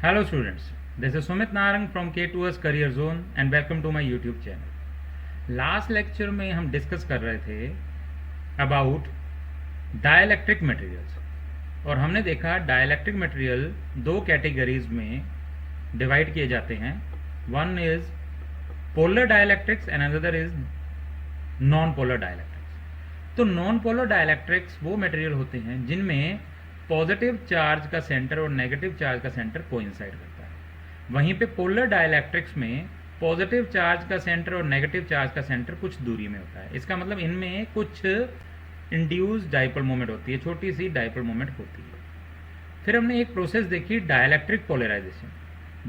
Hello students, this is Sumit Narang from K2S Career Zone and welcome to my YouTube channel. Last lecture में हम discuss कर रहे थे about dielectric materials और हमने देखा डाइलेक्ट्रिक मटेरियल दो कैटेगरीज में डिवाइड किए जाते हैं. One is polar dielectrics and another is non polar dielectrics. तो नॉन पोलर डाइलेक्ट्रिक्स वो मटेरियल होते हैं जिनमें पॉजिटिव चार्ज का सेंटर और नेगेटिव चार्ज का सेंटर कोइंसाइड करता है. वहीं पे पोलर डाइलेक्ट्रिक्स में पॉजिटिव चार्ज का सेंटर और नेगेटिव चार्ज का सेंटर कुछ दूरी में होता है. इसका मतलब इनमें कुछ इंड्यूस डाइपोल मोमेंट होती है, छोटी सी डाइपोल मोमेंट होती है. फिर हमने एक प्रोसेस देखी डाइलेक्ट्रिक पोलराइजेशन.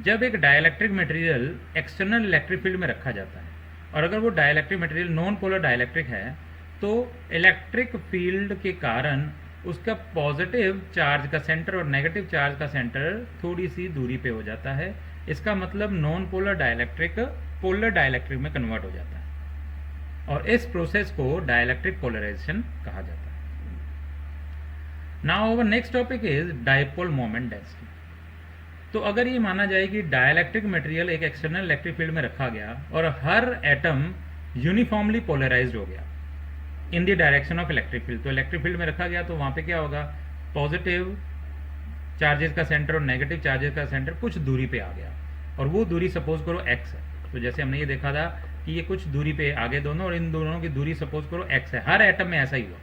जब एक dielectric material external electric field में रखा जाता है और अगर वो dielectric material non polar dielectric है तो इलेक्ट्रिक फील्ड के कारण उसका पॉजिटिव चार्ज का सेंटर और नेगेटिव चार्ज का सेंटर थोड़ी सी दूरी पे हो जाता है. इसका मतलब non polar dielectric polar dielectric में कन्वर्ट हो जाता है और इस प्रोसेस को डाइलेक्ट्रिक पोलराइजेशन कहा जाता है. Now our next topic is dipole moment density. तो अगर ये माना जाए कि डाइलेक्ट्रिक मटेरियल एक एक्सटर्नल इलेक्ट्रिक फील्ड में रखा गया और हर एटम यूनिफॉर्मली पोलराइज्ड हो गया in the direction of electric field, तो इलेक्ट्रिक फील्ड में रखा गया तो वहां पे क्या होगा, पॉजिटिव चार्जेस का सेंटर और नेगेटिव चार्जेस का सेंटर कुछ दूरी पे आ गया और वो दूरी सपोज करो x है. तो जैसे हमने ये देखा था कि ये कुछ दूरी पे आगे दोनों और इन दोनों की दूरी सपोज करो x है. हर एटम में ऐसा ही हुआ,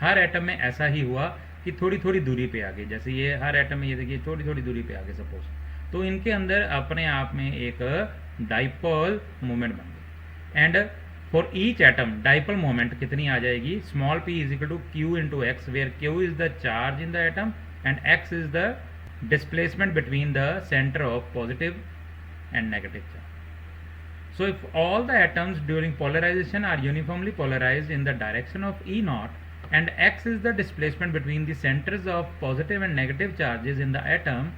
हर एटम में ऐसा ही हुआ कि थोड़ी थोड़ी दूरी पे आ गई. जैसे ये हर एटम में ये देखिए थोड़ी थोड़ी दूरी पे आ गए सपोज, तो इनके अंदर अपने आप में एक डाइपोल मोमेंट बन गई. And for each atom dipole moment कितनी आ जाएगी, small p is equal to q into x, where q is the charge in the atom and x is the displacement between the centre of positive and negative charge. So if all the atoms during polarization are uniformly polarized in the direction of E naught and x is the displacement between the centers of positive and negative charges in the atom,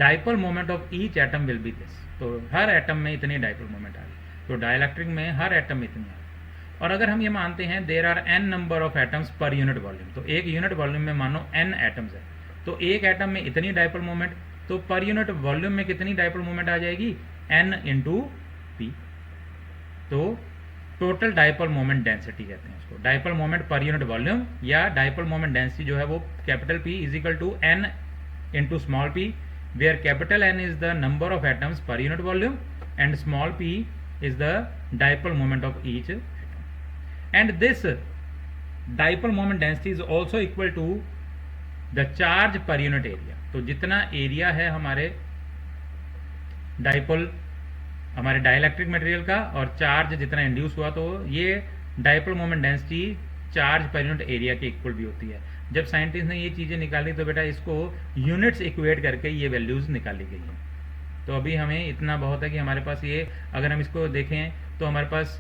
dipole moment of each atom will be this. तो हर atom में इतनी dipole moment आ गई. तो dielectric में हर atom में इतनी आ गई. और अगर हम ये मानते हैं there are n number of atoms per unit volume, तो एक यूनिट वॉल्यूम में मानो n एटम्स है तो एक एटम में इतनी डाइपोल मोमेंट, तो पर यूनिट वॉल्यूम में कितनी डाइपोल मोमेंट आ जाएगी, n इंटू p. तो टोटल डाइपोल मोमेंट डेंसिटी कहते हैं उसको. Dipole moment per unit volume या डाइपोल मोमेंट डेंसिटी जो है वो capital P is equal to n into small p, where capital N is the number of atoms per unit volume and small p is the dipole moment of each atom. And this dipole moment density is also equal to the charge per unit area. तो जितना area है हमारे dipole हमारे dielectric material का और charge जितना induce हुआ, तो ये dipole moment density charge per unit area के इक्वल भी होती है. जब साइंटिस्ट ने ये चीजें निकाली तो बेटा इसको यूनिट्स इक्वेट करके ये वैल्यूज निकाली गई हैं. तो अभी हमें इतना बहुत है कि हमारे पास ये, अगर हम इसको देखें तो हमारे पास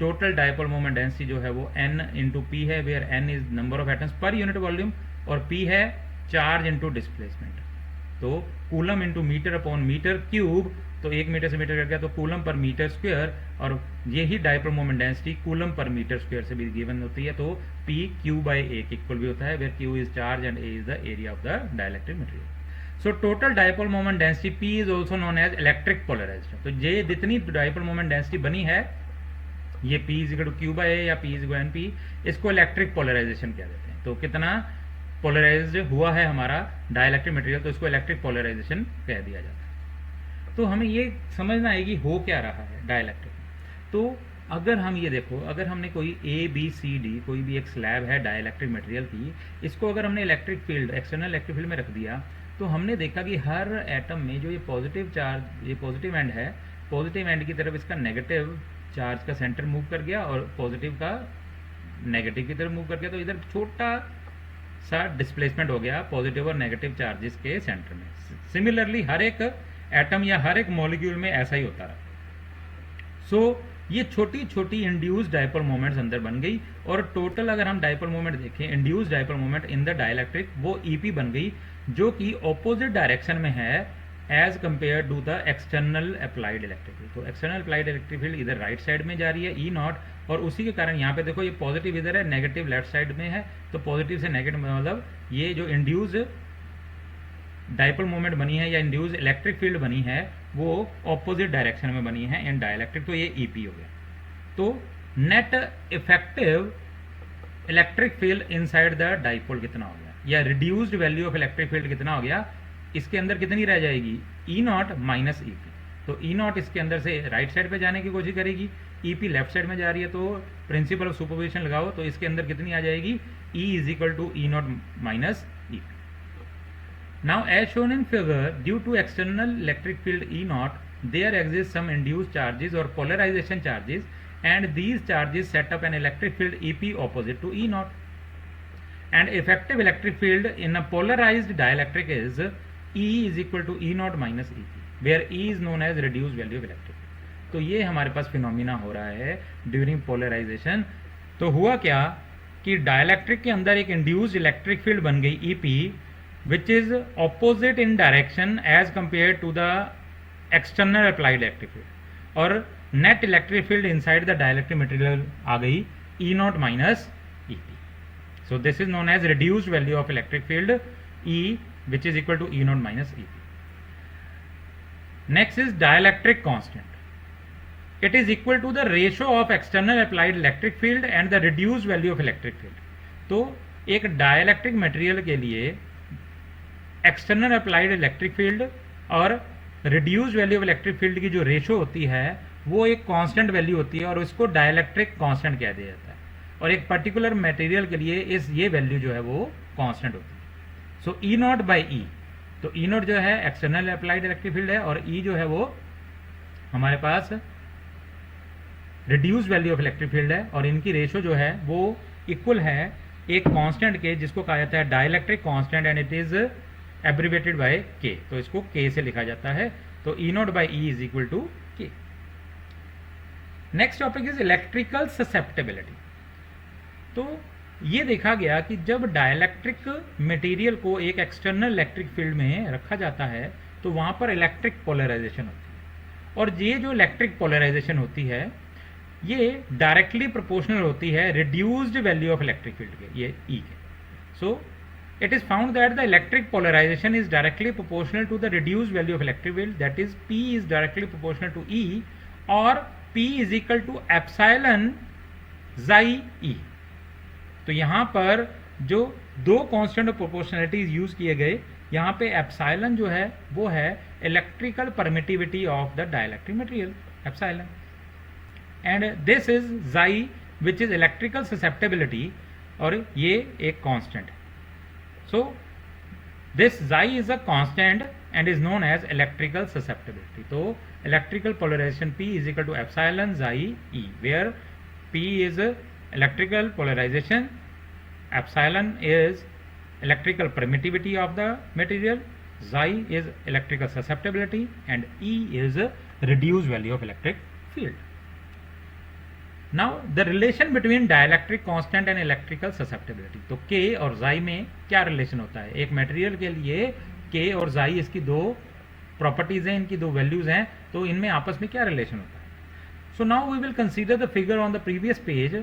टोटल डाइपोल मोमेंट डेंसिटी जो है वो n इंटू पी है, where n is number of atoms per unit volume और p है चार्ज इंटू डिस्प्लेसमेंट. तो coulomb into metre upon metre cube, तो 1 मीटर से मीटर कर गया तो कूलम पर मीटर स्क्वायर, और यही dipole moment density coulomb per metre square से भी गिवन होती है. तो p q बाई a के इक्वल भी होता है, where q is charge and a is the area of the dielectric material. So total dipole moment density P is also known as electric polarization. तो ये जितनी dipole moment density बनी है, ये P is equal to Q by A या P is equal to NP, इसको electric polarisation कह देते हैं. तो कितना पोलराइज्ड हुआ है हमारा डाइलेक्ट्रिक मटेरियल, तो इसको इलेक्ट्रिक पोलराइजेशन कह दिया जाता है. तो हमें ये समझना है कि हो क्या रहा है डाइलेक्ट्रिक. तो अगर हम ये देखो, अगर हमने कोई ABCD कोई भी एक स्लैब है डाइलेक्ट्रिक मटेरियल की, इसको अगर हमने electric field external electric field में रख दिया तो हमने देखा कि हर एटम में जो ये पॉजिटिव चार्ज, ये पॉजिटिव एंड है, पॉजिटिव एंड की तरफ इसका नेगेटिव चार्ज का सेंटर मूव कर गया और पॉजिटिव का नेगेटिव की तरफ मूव कर गया. तो इधर छोटा सा डिस्प्लेसमेंट हो गया पॉजिटिव और नेगेटिव चार्जेस के सेंटर में. सिमिलरली हर एक एटम या हर एक मॉलिक्यूल में ऐसा ही होता रहा. सो ये छोटी छोटी इंड्यूस्ड डाइपोल मोमेंट्स अंदर बन गई और टोटल अगर हम डाइपोल मोमेंट देखें, induced dipole moment in the dielectric, वो EP बन गई जो कि ऑपोजिट डायरेक्शन में है as compare to the external applied electric field. तो एक्सटर्नल अप्लाइड इलेक्ट्रिक फील्ड इधर राइट साइड में जा रही है E नॉट, और उसी के कारण यहाँ पे देखो ये पॉजिटिव इधर है, नेगेटिव लेफ्ट साइड में है. तो पॉजिटिव से नेगेटिव मतलब ये जो इंड्यूस डाइपोल मोमेंट बनी है या इंड्यूस इलेक्ट्रिक फील्ड बनी है वो ऑपोजिट डायरेक्शन में बनी है इन डाइलेक्ट्रिक, तो ये ईपी हो गया। तो net effective electric field inside the dipole कितना हो गया, या reduced value of electric field कितना हो गया, इसके अंदर कितनी रह जाएगी, E naught minus E P. तो ई नॉट इसके अंदर से राइट साइड पे जाने की कोशिश करेगी, ई पी लेफ्ट साइड में जा रही है, तो प्रिंसिपल ऑफ सुपरपोजिशन लगाओ तो इसके अंदर कितनी आ जाएगी, E is equal to E naught minus E P. Now as shown in figure, due to external electric field E naught, there exists some induced charges or polarization charges, and these charges set up an electric field EP opposite to E naught. And effective electric field in a polarized dielectric is E is equal to E naught minus EP, where E is known as reduced value of electric field. तो ये हमारे पास phenomena हो रहा है during polarisation. तो हुआ क्या कि डाइलेक्ट्रिक के अंदर एक इंड्यूस्ड इलेक्ट्रिक फील्ड बन गई EP, which is opposite in direction as compared to the external applied electric field, और net electric field inside the dielectric material आ गई E naught minus EP. So this is known as reduced value of electric field E, which is equal to E naught minus EP. Next is dielectric constant. It is equal to the ratio of external applied electric field and the reduced value of electric field. तो एक dielectric material के लिए external applied electric field और reduced value of electric field की जो ratio होती है वो एक कांस्टेंट वैल्यू होती है और उसको डाइलेक्ट्रिक कांस्टेंट कह दिया जाता है, और एक पर्टिकुलर मटेरियल के लिए ये वैल्यू जो है वो कांस्टेंट होती है। सो ई नॉट बाई ई, तो ई नॉट जो है एक्सटर्नल अप्लाइड इलेक्ट्रिक फील्ड है और ई जो है वो हमारे पास reduced value of electric field है, और इनकी रेशो जो है वो इक्वल है एक कांस्टेंट के जिसको कहा जाता है dielectric constant, and it is abbreviated by K, तो इसको के से लिखा जाता है। तो E not by E is equal to K. Next topic is electrical susceptibility. तो ये देखा गया कि जब डाइलेक्ट्रिक मटेरियल को एक एक्सटर्नल इलेक्ट्रिक फील्ड में रखा जाता है तो वहां पर इलेक्ट्रिक पोलराइजेशन होती है, और ये जो इलेक्ट्रिक पोलराइजेशन होती है ये डायरेक्टली प्रोपोर्शनल होती है reduced value of electric field के, ये ई के। सो it is found that the electric polarization is directly proportional to the reduced value of electric field, that is P is directly proportional to E, or P is equal to epsilon xi E। तो यहाँ पर जो दो constant of प्रोपोर्शनलिटीज use किए गए, यहाँ पे epsilon जो है वो है electrical permittivity of the dielectric material, epsilon, and this is xi which is electrical susceptibility, और ये एक कांस्टेंट है। So this xi is a constant and is known as electrical susceptibility. तो electrical polarization P is equal to epsilon xi E, where P is electrical polarization, epsilon is electrical permittivity of the material, xi is electrical susceptibility, and E is reduced value of electric field. Now the relation between dielectric constant and electrical susceptibility. तो K और xi में क्या relation होता है, एक material के लिए K और xi इसकी दो प्रॉपर्टीज हैं, इनकी दो वैल्यूज हैं, तो इनमें आपस में क्या रिलेशन होता है। So now we will consider the figure on the previous page.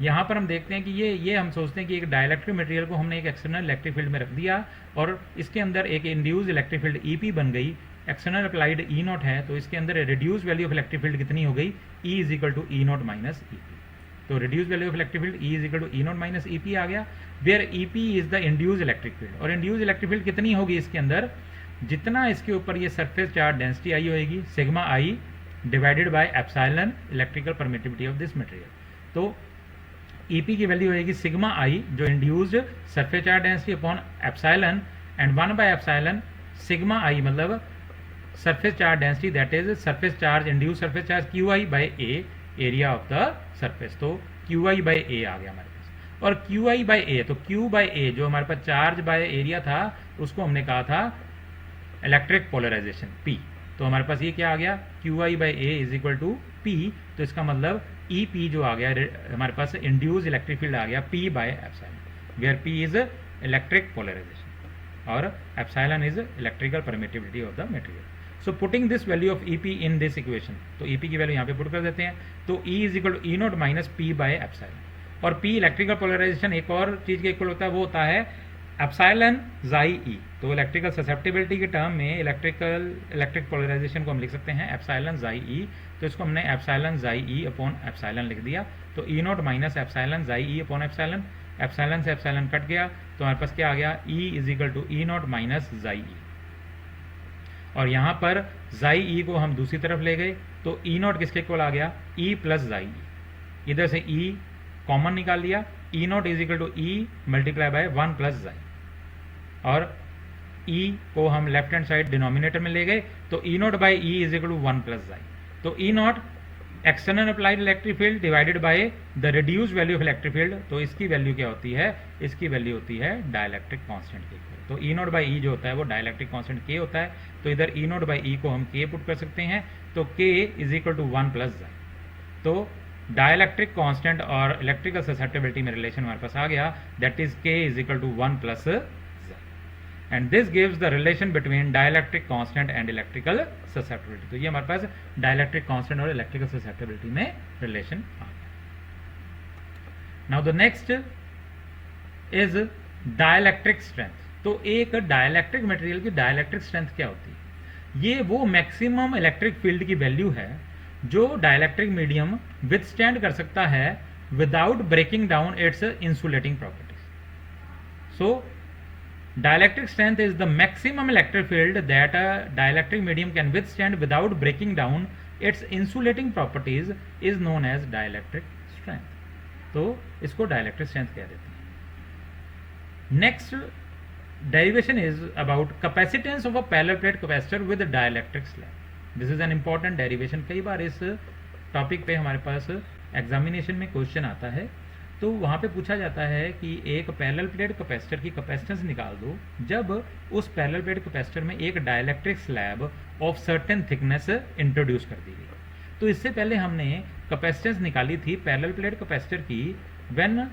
यहाँ पर हम देखते हैं कि ये हम सोचते हैं कि एक डाइलेक्ट्रिक मटेरियल को हमने एक एक्सटर्नल इलेक्ट्रिक फील्ड में रख दिया और इसके अंदर एक इंड्यूस्ड इलेक्ट्रिक फील्ड EP बन गई, एक्सटर्नल अप्लाइड E नॉट है, तो इसके अंदर reduced value of electric field कितनी हो गई, E is equal to E not minus EP। तो reduced value of electric field E is equal to E not minus EP आ गया, where EP is the induced electric field, और induced electric field कितनी होगी इसके अंदर, जितना इसके ऊपर ये सरफेस चार्ज डेंसिटी आई होगी sigma I divided by epsilon electrical permittivity of this material. तो EP की वैल्यू होगी सिग्मा I जो induced surface charge density upon epsilon, and 1 by epsilon sigma I मतलब surface charge density, that is surface charge induced surface charge QI by A area of the surface। तो QI by A आ गया हमारे पास, और QI by A, तो Q by A जो हमारे पास charge by area था उसको हमने कहा था इलेक्ट्रिक पोलराइजेशन P। तो हमारे पास ये क्या आ गया, QI by A is equal to P, तो इसका मतलब EP जो आ गया हमारे पास इंड्यूस्ड इलेक्ट्रिक फील्ड आ गया P by epsilon, where P is electric polarisation और epsilon is electrical permittivity of the material. So putting this value of EP in this equation, तो EP की वैल्यू यहाँ पे पुट कर देते हैं, तो E is equal to E not minus P by epsilon, और P इलेक्ट्रिकल पोलराइजेशन एक और चीज के इक्वल होता है, वो होता है एप्सिलॉन xi E। तो इलेक्ट्रिकल ससेप्टिबिलिटी के टर्म में इलेक्ट्रिक पोलराइजेशन को हम लिख सकते हैं एप्सिलॉन जाई ई, तो इसको हमने epsilon chi E upon epsilon लिख दिया। तो E naught minus epsilon chi E upon epsilon, epsilon से एप्सिलॉन कट गया तो हमारे पास क्या आ गया, E is equal to E naught minus chi E. और यहाँ पर जाई ई को हम दूसरी तरफ ले गए तो ई नॉट किसके इक्वल आ गया, ई प्लस जाई ई। इधर से ई कॉमन निकाल लिया, E not is equal to E multiply by 1 plus chi, और ई को हम लेफ्ट हैंड साइड डिनोमिनेटर में ले गए तो E not by E is equal to 1 plus chi. तो E not external applied electric field divided by the reduced value of electric field, तो इसकी वैल्यू क्या होती है, इसकी वैल्यू होती है डाइलेक्ट्रिक कांस्टेंट के इक्वल। तो ई नॉट बाई ई जो होता है वो डाइलेक्ट्रिक कांस्टेंट के होता है, तो इधर ई नॉट बाई ई को हम के पुट कर सकते हैं, तो के is equal to 1 plus chi. तो डाइलेक्ट्रिक कांस्टेंट और इलेक्ट्रिकल ससेप्टिबिलिटी में रिलेशन हमारे पास आ गया, दैट इज के इज इक्वल टू 1 प्लस जाई, and this gives the relation between dielectric constant and electrical susceptibility. तो ये हमारे पास डाइलेक्ट्रिक कांस्टेंट और इलेक्ट्रिकल ससेप्टिबिलिटी में रिलेशन आ गया। Now the next is dielectric strength. तो एक डाइलेक्ट्रिक मटेरियल की डाइलेक्ट्रिक स्ट्रेंथ क्या होती है, ये वो मैक्सिमम इलेक्ट्रिक फील्ड की वैल्यू है जो डाइलेक्ट्रिक मीडियम विथस्टैंड कर सकता है without breaking down its insulating properties. So dielectric strength is the maximum electric field that a dielectric medium can withstand without breaking down its insulating properties is known as dielectric strength। तो इसको dielectric strength कह देते हैं। Next derivation is about capacitance of a parallel plate capacitor with a dielectric slab। This is an important derivation। कई बार इस topic पे हमारे पास examination में क्वेश्चन आता है, तो वहाँ पे पूछा जाता है कि एक पैरेलल प्लेट कैपेसिटर की कैपेसिटेंस निकाल दो जब उस पैरेलल प्लेट कैपेसिटर में एक dielectric slab of certain thickness introduce कर दी गई। तो इससे पहले हमने कैपेसिटेंस निकाली थी पैरेलल प्लेट कैपेसिटर की व्हेन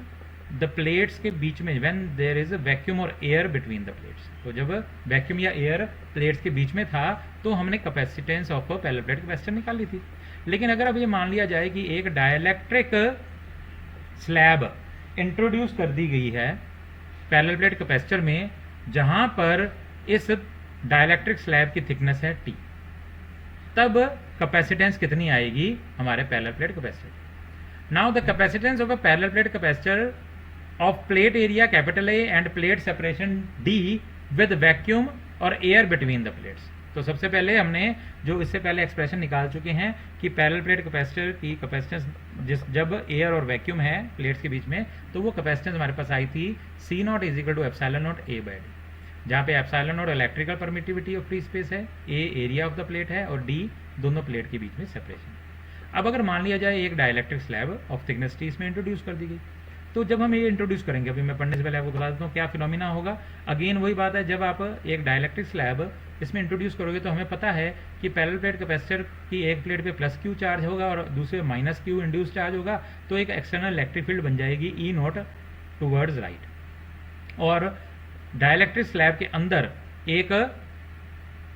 द प्लेट्स के बीच में, when there is a vacuum और एयर बिटवीन द प्लेट्स। तो जब वैक्यूम या एयर प्लेट्स के बीच में था तो हमने capacitance of parallel plate capacitor निकाली थी। लेकिन अगर अब ये मान लिया जाए कि एक डाइलेक्ट्रिक स्लैब इंट्रोड्यूस कर दी गई है पैरेलल प्लेट कैपेसिटर में, जहां पर इस डाइलेक्ट्रिक स्लैब की थिकनेस है T, तब कैपेसिटेंस कितनी आएगी हमारे parallel plate capacitor. Now the capacitance of a parallel plate capacitor of plate area capital A end plate separation D with vacuum और एयर बिटवीन द प्लेट्स। तो सबसे पहले हमने जो इससे पहले एक्सप्रेशन निकाल चुके हैं कि पैरेलल प्लेट कैपेसिटर की कैपेसिटेंस जब एयर और वैक्यूम है प्लेट्स के बीच में, तो वो कैपेसिटेंस हमारे पास आई थी C naught is equal to epsilon naught A by D, जहाँ पे epsilon naught electrical permittivity of free space है, A area of the plate है और D दोनों प्लेट के बीच में सेपरेशन। अब अगर मान लिया जाए एक dielectric slab of thickness T इसमें इंट्रोड्यूस कर दी गई, तो जब हम ये इंट्रोड्यूस करेंगे, अभी मैं पढ़ने से पहले आपको बता देता हूँ क्या फिनोमिना होगा। अगेन वही बात है, जब आप एक डाइलेक्ट्रिक स्लैब इसमें इंट्रोड्यूस करोगे तो हमें पता है कि पैरेलल प्लेट कैपेसिटर की एक प्लेट पे प्लस क्यू चार्ज होगा और दूसरे माइनस क्यू इंड्यूस चार्ज होगा, तो एक एक्सटर्नल इलेक्ट्रिक फील्ड बन जाएगी ई नॉट टूवर्ड्स राइट। और डाइलेक्ट्रिक स्लैब के अंदर एक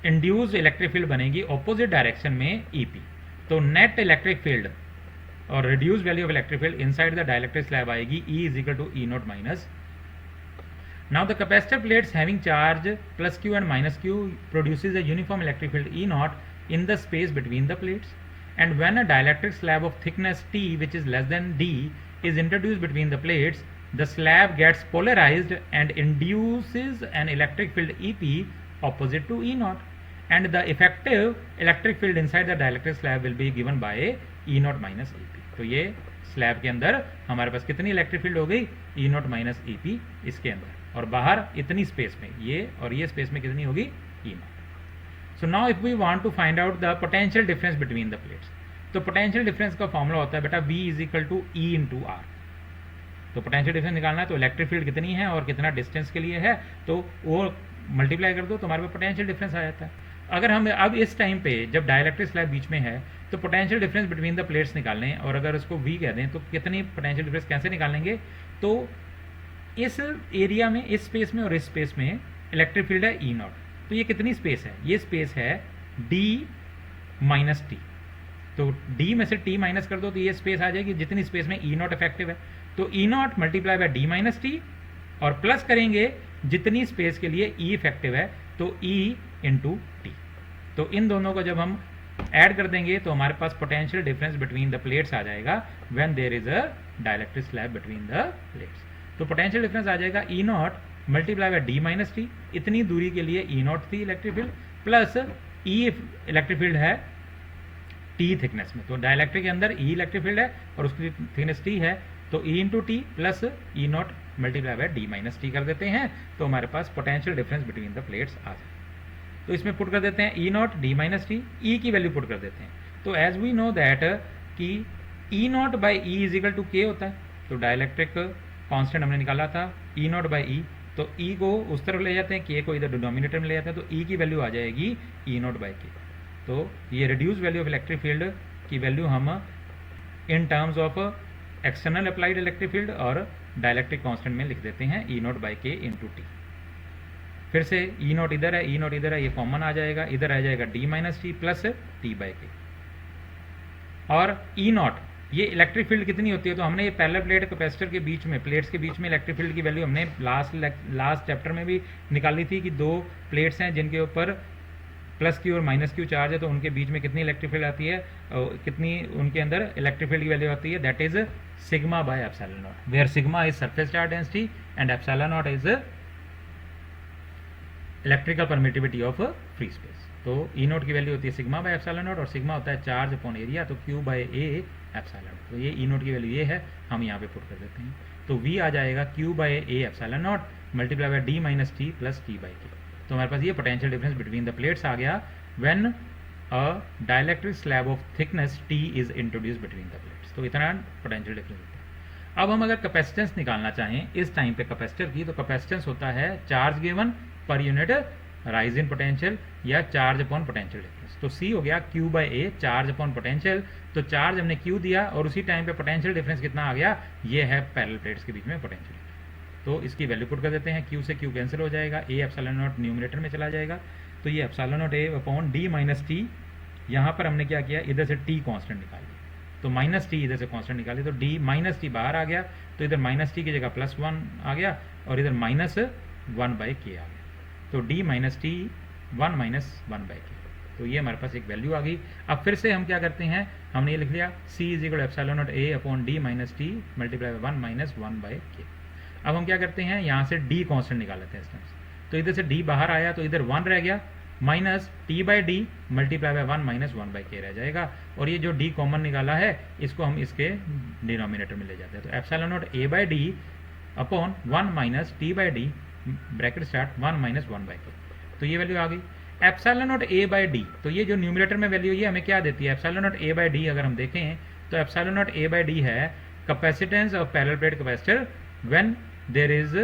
इंड्यूस्ड इलेक्ट्रिक फील्ड बनेगी ऑपोजिट डायरेक्शन में ईपी। तो नेट इलेक्ट्रिक फील्ड और reduced value of electric field inside the dielectric slab आएगी E is equal to E naught minus. Now the capacitor plates having charge plus q and minus q produces a uniform electric field E naught in the space between the plates, and when a dielectric slab of thickness T which is less than D is introduced between the plates, the slab gets polarized and induces an electric field EP opposite to E naught, and the effective electric field inside the dielectric slab will be given by E naught minus EP। तो ये slab के अंदर हमारे पास कितनी electric field हो गई, E naught minus EP इसके अंदर, और बाहर इतनी स्पेस में ये और ये स्पेस में कितनी होगी E naught। So now if we want to find out the potential difference between the plates, तो पोटेंशियल डिफरेंस का फॉर्मूला होता है बेटा V is equal to E into R। तो पोटेंशियल डिफरेंस निकालना है तो इलेक्ट्रिक फील्ड कितनी है और कितना डिस्टेंस के लिए है, तो वो मल्टीप्लाई कर दो तो हमारे पास पोटेंशियल डिफरेंस आ जाता है। अगर हम अब इस टाइम पे जब डाइलेक्ट्रिक स्लैब बीच में है तो potential difference between the plates निकालने, और अगर उसको V कह दें तो कितनी पोटेंशियल डिफरेंस कैसे निकालेंगे, तो इस एरिया में, इस स्पेस में और इस स्पेस में इलेक्ट्रिक फील्ड है E नॉट, तो ये कितनी स्पेस है, ये स्पेस है D माइनस टी। तो D में से T माइनस कर दो तो ये स्पेस आ जाएगी जितनी स्पेस में E नॉट इफेक्टिव है, तो E not multiply bye D minus T और प्लस करेंगे जितनी स्पेस के लिए ई इफेक्टिव है तो ई इंटू टी। तो इन दोनों को जब हम ऐड कर देंगे तो हमारे पास potential difference between the plates आ जाएगा when there is a dielectric slab between the plates. तो पोटेंशियल डिफरेंस आ जाएगा E not multiply by D minus T, इतनी दूरी के लिए ई नॉट थी electric field, plus E electric field है टी थिकनेस में। तो डाइलेक्ट्रिक के अंदर ई इलेक्ट्रिक फील्ड है और उसकी थिकनेस टी है, तो E into T plus E not multiply by D minus T कर देते हैं, तो हमारे पास potential difference between the plates आ जाए। तो इसमें पुट कर देते हैं E not D minus T, E की वैल्यू पुट कर देते हैं। तो एज वी नो दैट कि E not by E is equal to K होता है, तो डाइलेक्ट्रिक कांस्टेंट हमने निकाला था ई नॉट बाई ई, तो ई को उस तरफ ले जाते हैं, के को इधर डिनोमिनेटर में ले जाते हैं, तो ई की वैल्यू आ जाएगी ई नॉट बाई के। तो ये reduce value of electric field की वैल्यू हम in terms of external applied electric field और डाइलेक्ट्रिक कांस्टेंट में लिख देते हैं ई नॉट बाई के इंटू टी। फिर से ई नॉट इधर है, ई नॉट इधर है, ये कॉमन आ जाएगा, इधर आ जाएगा D minus T plus T by के। और ई नॉट ये इलेक्ट्रिक फील्ड कितनी होती है, तो हमने ये पैरेलल प्लेट कैपेसिटर के बीच में, प्लेट्स के बीच में इलेक्ट्रिक फील्ड की वैल्यू हमने लास्ट चैप्टर में भी निकाली थी कि दो प्लेट्स हैं जिनके ऊपर प्लस क्यू और माइनस क्यू चार्ज है, तो उनके बीच में कितनी इलेक्ट्रिक फील्ड आती है और कितनी उनके अंदर इलेक्ट्रिक फील्ड की वैल्यू आती है, that is sigma by epsilon naught, where sigma is surface charge density and epsilon naught is electrical permittivity of free space. तो ई नोट की वैल्यू होती है सिग्मा बाय एप्सिलॉन नॉट और sigma होता है चार्ज अपॉन एरिया, तो q by A epsilon. तो ये ई नोट की वैल्यू ये है, हम यहाँ पे पुट कर देते हैं, तो वी आ जाएगा Q by A epsilon not multiply by D minus T plus T by K. तो हमारे पास ये potential difference between the plates आ गया when a dielectric slab of thickness T is introduce between the plates. तो इतना potential difference होता है। अब हम अगर कैपेसिटेंस निकालना चाहें इस टाइम पे कैपेसिटर की, तो कैपेसिटेंस होता है charge given per unit rise in potential या चार्ज अपॉन पोटेंशियल डिफरेंस। तो सी हो गया q by A charge upon potential, तो चार्ज हमने क्यू दिया और उसी टाइम पे पोटेंशियल डिफरेंस कितना आ गया, ये है पैरेलल प्लेट्स के बीच में पोटेंशियल। तो इसकी वैल्यू पुट कर देते हैं, क्यू से क्यू कैंसिल हो जाएगा, ए एप्सिलॉन नॉट न्यूमरेटर में चला जाएगा, तो ये epsilon not A upon D minus T, यहाँ पर हमने क्या किया इधर से टी कांस्टेंट निकाल दिया, तो माइनस टी इधर से कांस्टेंट निकाली, तो डी माइनस टी बाहर आ गया, तो इधर माइनस टी की जगह प्लस वन आ गया और इधर माइनस वन बाई के आ गया, तो D minus T one minus one by K. तो ये हमारे पास एक वैल्यू आ गई। अब फिर से हम क्या करते हैं, हमने ये लिख लिया C is equal epsilon not A upon D minus T multiply by one minus one by K. अब हम क्या करते हैं, यहाँ से डी कांस्टेंट निकाल लेते हैं इस टाइम से, तो इधर से डी बाहर आया तो इधर वन रह गया minus T by D multiply by one minus one by के रह जाएगा, और ये जो डी कॉमन निकाला है इसको हम इसके डिनोमिनेटर में ले जाते हैं, तो epsilon not A by D upon one minus T by D bracket start one minus one by K. तो ये वैल्यू आ गई epsilon not A by D. तो ये जो न्यूमरेटर में वैल्यू ये हमें क्या देती है, epsilon not A by D अगर हम देखें तो epsilon not A by D है capacitance of parallel plate capacitor when there is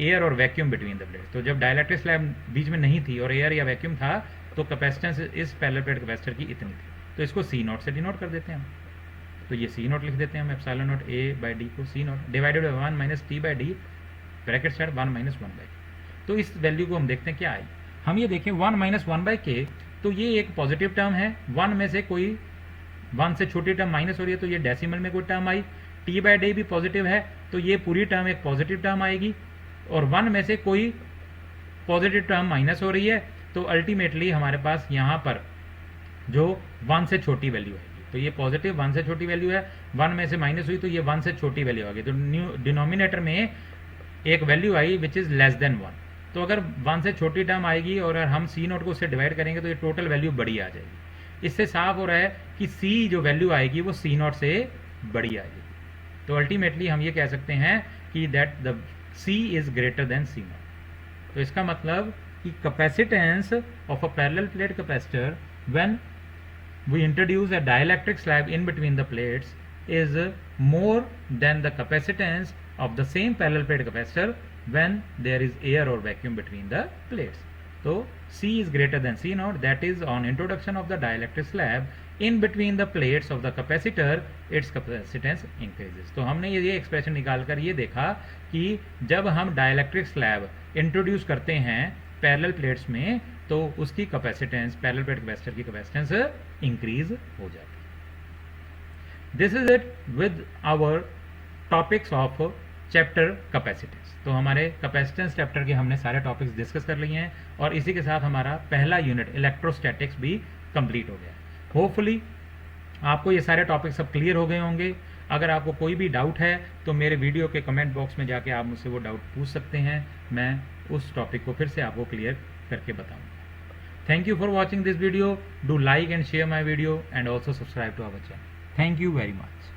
air और वैक्यूम बिटवीन द प्लेट्स। तो जब डाइलेक्ट्रिक स्लैब बीच में नहीं थी और एयर या वैक्यूम था तो कैपेसिटेंस इस पैरेलल प्लेट कैपेसिटर की इतनी थी, तो इसको सी नॉट से डिनोट कर देते हैं हम, तो ये सी नॉट लिख देते हैं हम epsilon not A by D को C not divided by one minus T by D bracket start one minus one by. तो इस वैल्यू को हम देखते हैं क्या आई, हम ये देखें one minus one by K, तो ये एक पॉजिटिव टर्म है, वन में से कोई वन से छोटी टर्म माइनस हो रही है तो ये डेसिमल में कोई term I, T by D भी पॉजिटिव है तो ये पूरी टर्म एक पॉजिटिव टर्म आएगी, और वन में से कोई पॉजिटिव टर्म माइनस हो रही है तो अल्टीमेटली हमारे पास यहाँ पर जो वन से छोटी वैल्यू आएगी, तो ये पॉजिटिव वन से छोटी वैल्यू है, वन में से माइनस हुई तो ये वन से छोटी वैल्यू आ गई, तो न्यू डिनोमिनेटर में एक value I which is less than one. तो अगर वन से छोटी टर्म आएगी और अगर हम सी नोट को उससे डिवाइड करेंगे तो ये टोटल वैल्यू बड़ी आ जाएगी। इससे साफ हो रहा है कि सी जो वैल्यू आएगी वो सी नोट से बड़ी आएगी। तो अल्टीमेटली हम ये कह सकते हैं कि that the C is greater than C naught. तो इसका मतलब कि capacitance of a parallel plate capacitor when we introduce a dielectric slab in between the plates is more than the capacitance of the same parallel plate capacitor when there is air or vacuum between the plates. So C is greater than C naught, that is on introduction of the dielectric slab in between the plates of the capacitor its capacitance increases. तो हमने ये expression निकाल कर ये देखा कि जब हम डाइलेक्ट्रिक स्लैब इंट्रोड्यूस करते हैं पैरेलल प्लेट्स में तो उसकी कैपेसिटेंस पैरेलल प्लेट कैपेसिटर की कैपेसिटेंस इंक्रीज हो जाती है। This is it with our topics of chapter capacitance. तो हमारे कैपेसिटेंस चैप्टर के हमने सारे टॉपिक्स डिस्कस कर लिए हैं और इसी के साथ हमारा पहला यूनिट इलेक्ट्रोस्टैटिक्स भी कंप्लीट हो गया। होपफुली आपको ये सारे टॉपिक्स सब क्लियर हो गए होंगे। अगर आपको कोई भी डाउट है तो मेरे वीडियो के कमेंट बॉक्स में जाके आप मुझसे वो डाउट पूछ सकते हैं, मैं उस टॉपिक को फिर से आपको क्लियर करके बताऊंगा। Thank you for watching this video. Do like and share my video and also subscribe to our channel. Thank you very much.